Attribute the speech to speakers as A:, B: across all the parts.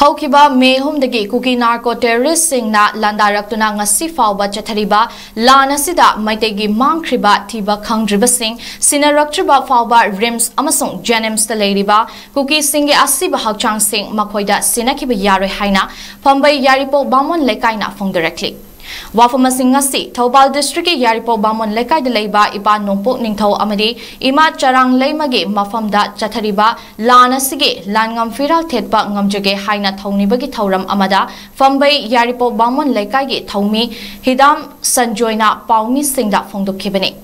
A: Haukiba May Humdagi Kuki Narco Terrorist Singna Landarakuna Ngasi Fauba Chatariba Lana Sida Maitegi Mangkriba Tiba Kangdriba Sing Sinaraktriba Fauba Rims Amasung Jenems the Ladyba Kuki Singi Asiba Hakchang Sing Makoida Sinakiba Yare Haina Pambay Yaripo Bamon Lekaina Fong directly. Wafamasingasi, Tabal District Yaripo Bamon Lekai de Leba, Iba Nompo Ningto Amadi, Ima Charang Lemage, Mafamda, Chatariba, Lana Sige, Langam Firal Tetba, Ngamjage, Haina Tony Bagi Tauram Amada, Fambay Yaripo Bamon Lekai, Tomi, Hidam Sanjoina, Paumi Singda Fondo Kibene.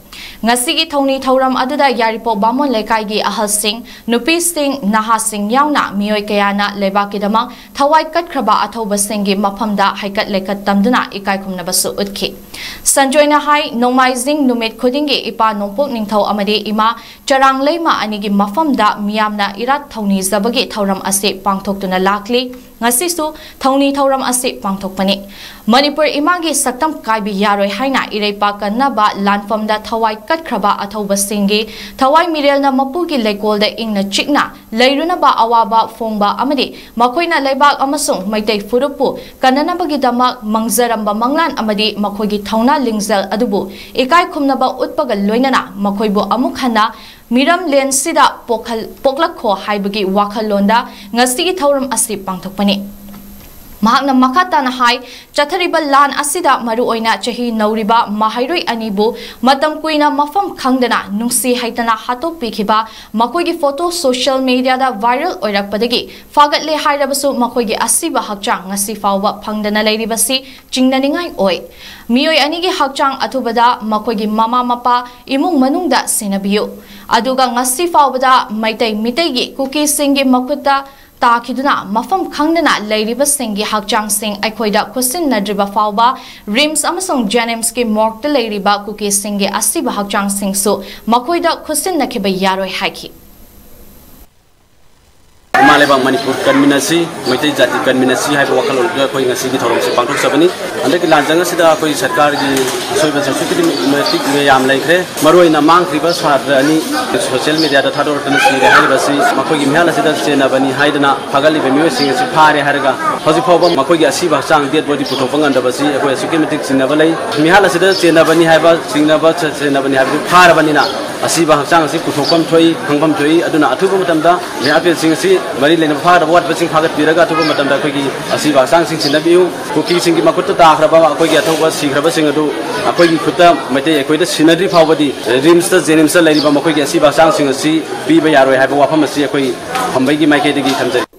A: Ngasigi Tony Tauram Adada Yaripo Bamon Lekai Ahal Sing, Nupi Sing, Naha Sing Yauna, Mioy Kayana, Lebakidama, Tawai Katkraba Atoba Singi, Mapamda, Haikat Lekat Damdana, Ikaikum Nabasu Udki. Sanjoina Hai, Nomizing Numit Kudingi, Ipa Nompok Ningtau Amade Ima, Charang Lema Anigi Mafamda, Miamna Irat Tony Zabagi Tauram Ase, Pangtok Tuna Lakli, Ngasisu, Tony Tauram Ase, Pangtok Pani. Manipur Imagi Satam Kaibi Yaroi Haina, Irepa Kanaba, Landfamda Tawai Katkraba Atoba Singi, Tawai Mirelna Mapugi Legolda Ingna Chikna, Leirunaba Awaba Fongba Amadi, Makoina Lebak Amasung, Maite Furupu, Kananabagi Damak, Mangzaramba Manglan Amadi, Makogi Tauna Lingzel Adubu, Ikai Kumnaba Utpaga Loinana, Makoibo Amukhana, Miram Len Sida Poklako Haibagi Wakalonda, Ngasi Tauram Asip Pangtokpani. Mahakna makata na hai chathariba lan asida maru oina chahi nauriba mahairoi anibu matam kuina mafam khangdana nungsi haitana hato pikhiba makoi gi photo social media da viral oirakpadagi fagatle hairabasu makoi gi asiba hakchang ngasi fawba phangdana leiribasi chingnaningai oi mioi ani gi hakchang athubada makoi gi mama mapa imung manungda sinabiyu aduga ngasi fawbada maitai mitai gi kuki singi makuta Takiduna, Mafam Kangana, Lady Basingi, Hakjang Sing, Akoida, Kusin Nadriba Fauba, Rims Amasung Janemski, Mork the Lady Bakuki Singi, Asiba Hakjang Sing so, Makoida, Kusin Nakiba Yaro Haki.
B: Malebang Manipur Conminasi, Mate Jati Conminasi, have Wakal, going a city from Sipanto Sabani, and the Lanzanga Sida, Sakari, Soviet Matic, Mayam Lake, Maruina Mank Rivers, any social media, the Tador Tennessee, the Halibasi, Makogi Malasida, Senabani, Haidana, Pagali, the music, Pari Haraga, Hosipoba, Makogi Asiba Sang, dead body put on the Basi, a Sukimatic in Navale, Mihalasida, Senabani Haba, Singaba, Senabani have Parabanina, Asiba Sang, Sipukam Toy, Hangam Toy, Aduna Atubamatanda, the Apple Sing. Marilyn part of what passing Hagat Piraga to Matanda Kogi, Asiba Sang in the view, cookies in Makuta, Rabba, Kogi, Sigraba Singadu, Akogi Kuta, Mate, Equated Sinadi Powadi, Rimster, Zenimsa, Lady Bamakogi, Asiba Sang, Biba Yaro, have a Wapamasi, Hambagi, Makedi,